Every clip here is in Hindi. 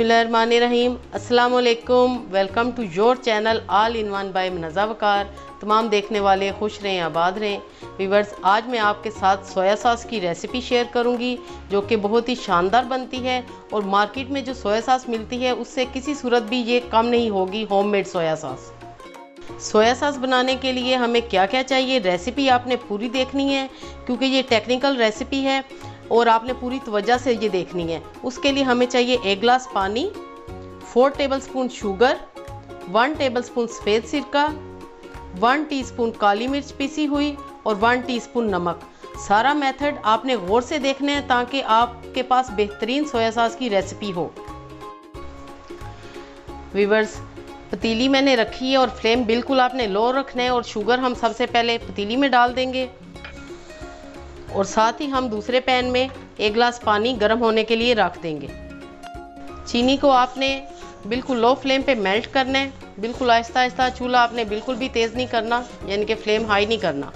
बिस्मिल्लाहिर्रहमानिर्रहीम। अस्सलाम वालेकुम। Welcome to your channel all in one by Munazza Waqar. तमाम देखने वाले खुश रहें, आबाद रहें। व्यूअर्स, आज मैं आपके साथ सोया सॉस की रेसिपी शेयर करूंगी जो कि बहुत ही शानदार बनती है और मार्केट में जो सोया सॉस मिलती है उससे किसी सूरत भी ये कम नहीं होगी homemade soya sauce. Soya sauce बनाने के लिए हमें क्या क्या चाहिए, रेसिपी आपने पूरी देखनी है क्योंकि ये टेक्निकल रेसिपी है और आपने पूरी तवज्जो से ये देखनी है। उसके लिए हमें चाहिए 1 गिलास पानी, 4 टेबलस्पून शुगर, 1 टेबलस्पून सफ़ेद सिरका, 1 टीस्पून काली मिर्च पीसी हुई और 1 टीस्पून नमक। सारा मेथड आपने गौर से देखना है ताकि आपके पास बेहतरीन सोया सॉस की रेसिपी हो। व्यूअर्स, पतीली मैंने रखी है और फ्लेम बिल्कुल आपने लो रखना है और शुगर हम सबसे पहले पतीली में डाल देंगे और साथ ही हम दूसरे पैन में 1 गिलास पानी गर्म होने के लिए रख देंगे। चीनी को आपने बिल्कुल लो फ्लेम पे मेल्ट करना है, बिल्कुल आहिस्ता आहिस्ता। चूल्हा आपने बिल्कुल भी तेज़ नहीं करना, यानी कि फ्लेम हाई नहीं करना।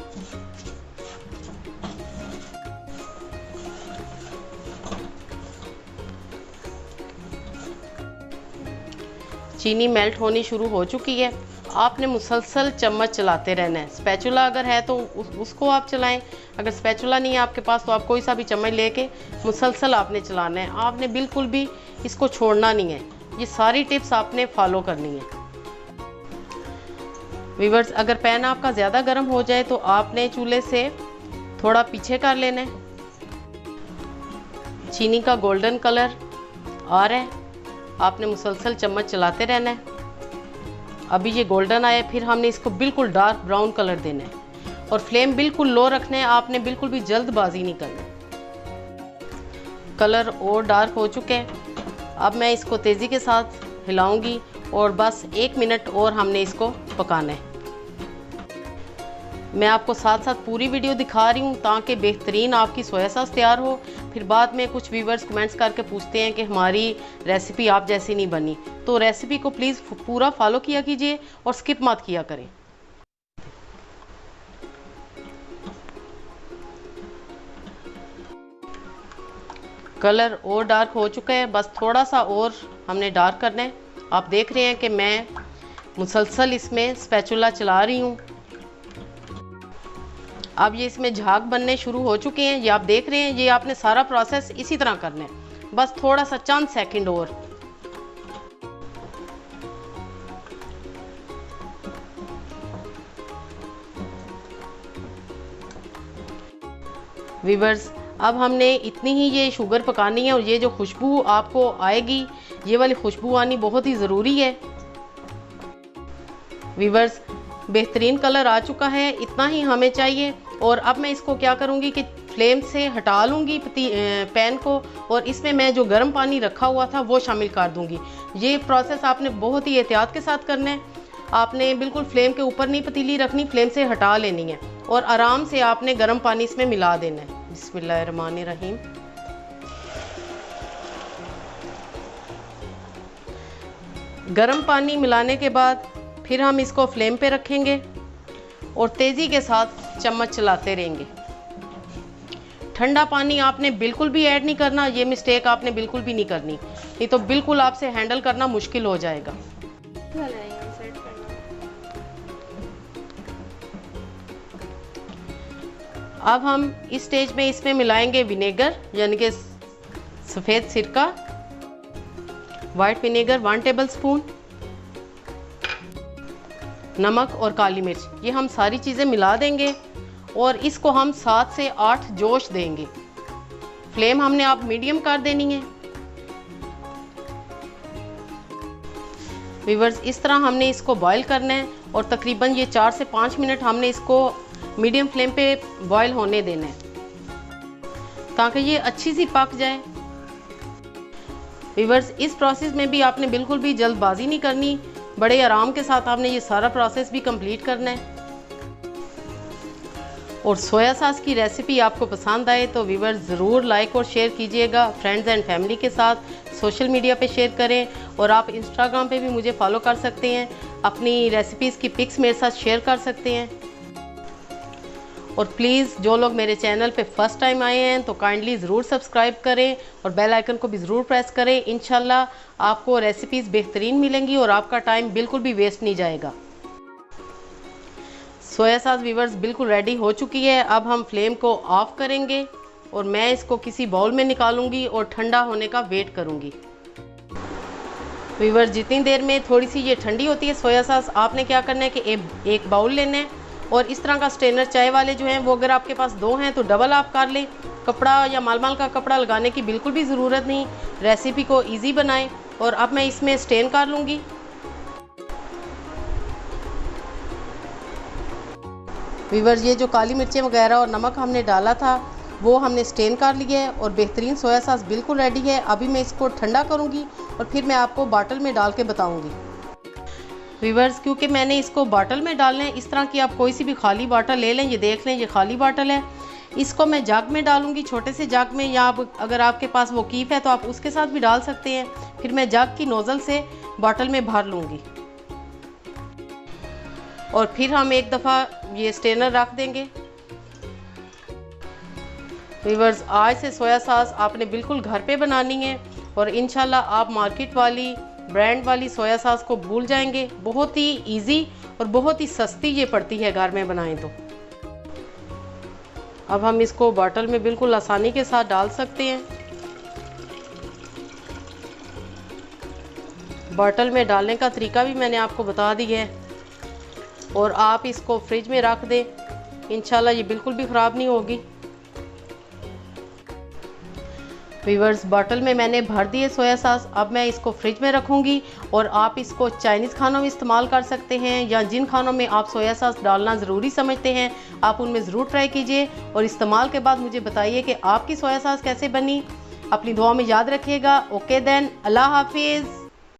चीनी मेल्ट होनी शुरू हो चुकी है। आपने मुसलसल चम्मच चलाते रहना है। स्पैचुला अगर है तो उसको आप चलाएं, अगर स्पैचुला नहीं है आपके पास तो आप कोई सा भी चम्मच लेके मुसलसल आपने चलाना है। आपने बिल्कुल भी इसको छोड़ना नहीं है। ये सारी टिप्स आपने फॉलो करनी है। व्यूअर्स, अगर पैन आपका ज़्यादा गर्म हो जाए तो आपने चूल्हे से थोड़ा पीछे कर लेना है। चीनी का गोल्डन कलर आ रहा है, आपने मुसलसल चम्मच चलाते रहना है। अभी ये गोल्डन आया, फिर हमने इसको बिल्कुल डार्क ब्राउन कलर देना है और फ्लेम बिल्कुल लो रखना है। आपने बिल्कुल भी जल्दबाजी नहीं करना। कलर और डार्क हो चुके हैं। अब मैं इसको तेज़ी के साथ हिलाऊंगी और बस 1 मिनट और हमने इसको पकाना है। मैं आपको साथ साथ पूरी वीडियो दिखा रही हूँ ताकि बेहतरीन आपकी सोया सॉस तैयार हो। फिर बाद में कुछ व्यूवर्स कमेंट्स करके पूछते हैं कि हमारी रेसिपी आप जैसी नहीं बनी, तो रेसिपी को प्लीज़ पूरा फॉलो किया कीजिए और स्किप मत किया करें। कलर और डार्क हो चुका है, बस थोड़ा सा और हमने डार्क करना है। आप देख रहे हैं कि मैं मुसलसल इसमें स्पैचुला चला रही हूँ। अब ये इसमें झाग बनने शुरू हो चुके हैं, ये आप देख रहे हैं। ये आपने सारा प्रोसेस इसी तरह करना है, बस थोड़ा सा चंद सेकंड और। व्यूअर्स, अब हमने इतनी ही ये शुगर पकानी है और ये जो खुशबू आपको आएगी, ये वाली खुशबू आनी बहुत ही ज़रूरी है। व्यूअर्स, बेहतरीन कलर आ चुका है, इतना ही हमें चाहिए। और अब मैं इसको क्या करूँगी कि फ्लेम से हटा लूँगी पैन को और इसमें मैं जो गर्म पानी रखा हुआ था वो शामिल कर दूँगी। ये प्रोसेस आपने बहुत ही एहतियात के साथ करना है। आपने बिल्कुल फ्लेम के ऊपर नहीं पतीली रखनी, फ्लेम से हटा लेनी है और आराम से आपने गर्म पानी इसमें मिला देना है। बिस्मिल्लाहिर्रहमानिर्रहीम। गर्म पानी मिलाने के बाद फिर हम इसको फ्लेम पे रखेंगे और तेज़ी के साथ चम्मच चलाते रहेंगे। ठंडा पानी आपने बिल्कुल भी ऐड नहीं करना, ये मिस्टेक आपने बिल्कुल भी नहीं करनी, नहीं तो बिल्कुल आपसे हैंडल करना मुश्किल हो जाएगा। अब हम इस स्टेज में इसमें मिलाएंगे विनेगर, यानी कि सफ़ेद सिरका, वाइट विनेगर 1 टेबलस्पून, नमक और काली मिर्च। ये हम सारी चीज़ें मिला देंगे और इसको हम 7 से 8 जोश देंगे। फ्लेम हमने आप मीडियम कर देनी है। व्यूअर्स, इस तरह हमने इसको बॉईल करना है और तकरीबन ये 4 से 5 मिनट हमने इसको मीडियम फ्लेम पे बॉईल होने देना है ताकि ये अच्छी सी पक जाए। व्यूअर्स, इस प्रोसेस में भी आपने बिल्कुल भी जल्दबाजी नहीं करनी, बड़े आराम के साथ आपने ये सारा प्रोसेस भी कंप्लीट करना है। और सोया सॉस की रेसिपी आपको पसंद आए तो व्यूअर्स ज़रूर लाइक और शेयर कीजिएगा। फ्रेंड्स एंड फैमिली के साथ सोशल मीडिया पे शेयर करें और आप इंस्टाग्राम पे भी मुझे फॉलो कर सकते हैं। अपनी रेसिपीज़ की पिक्स मेरे साथ शेयर कर सकते हैं। और प्लीज़ जो लोग मेरे चैनल पे फर्स्ट टाइम आए हैं तो काइंडली ज़रूर सब्सक्राइब करें और बेल आइकन को भी ज़रूर प्रेस करें। इंशाल्लाह आपको रेसिपीज़ बेहतरीन मिलेंगी और आपका टाइम बिल्कुल भी वेस्ट नहीं जाएगा। सोया सॉस व्यूअर्स बिल्कुल रेडी हो चुकी है। अब हम फ्लेम को ऑफ करेंगे और मैं इसको किसी बाउल में निकालूंगी और ठंडा होने का वेट करूंगी। व्यूअर्स जितनी देर में थोड़ी सी ये ठंडी होती है सोया सॉस, आपने क्या करना है कि एक बाउल लेना है और इस तरह का स्ट्रेनर चाय वाले जो हैं वो अगर आपके पास 2 हैं तो डबल आप कर लें। कपड़ा या मालमाल का कपड़ा लगाने की बिल्कुल भी ज़रूरत नहीं, रेसिपी को ईजी बनाएं। और अब मैं इसमें स्टेन कर लूँगी। व्यूअर्स ये जो काली मिर्चें वगैरह और नमक हमने डाला था वो हमने स्टेन कर लिया है और बेहतरीन सोया सॉस बिल्कुल रेडी है। अभी मैं इसको ठंडा करूँगी और फिर मैं आपको बॉटल में डाल के बताऊँगी। व्यूअर्स क्योंकि मैंने इसको बॉटल में डालना है, इस तरह की आप कोई सी भी खाली बॉटल ले लें। ये देख लें, ये खाली बॉटल है। इसको मैं जग में डालूंगी, छोटे से जग में, या अगर आपके पास वो कीप है तो आप उसके साथ भी डाल सकते हैं। फिर मैं जग की नोज़ल से बॉटल में भर लूँगी और फिर हम एक दफ़ा ये स्ट्रेनर रख देंगे। व्यूअर्स आज से सोया सॉस आपने बिल्कुल घर पे बनानी है और इंशाल्लाह आप मार्केट वाली ब्रांड वाली सोया सॉस को भूल जाएंगे। बहुत ही इजी और बहुत ही सस्ती ये पड़ती है घर में बनाएं तो। अब हम इसको बॉटल में बिल्कुल आसानी के साथ डाल सकते हैं। बॉटल में डालने का तरीका भी मैंने आपको बता दिया है और आप इसको फ्रिज में रख दें, इंशाल्लाह ये बिल्कुल भी ख़राब नहीं होगी। व्यूअर्स बॉटल में मैंने भर दिए सोया सॉस। अब मैं इसको फ्रिज में रखूँगी और आप इसको चाइनीज़ खानों में इस्तेमाल कर सकते हैं या जिन खानों में आप सोया सॉस डालना ज़रूरी समझते हैं आप उनमें ज़रूर ट्राई कीजिए और इस्तेमाल के बाद मुझे बताइए कि आपकी सोया सॉस कैसे बनी। अपनी दुआ में याद रखिएगा। ओके देन, अल्लाह हाफिज़।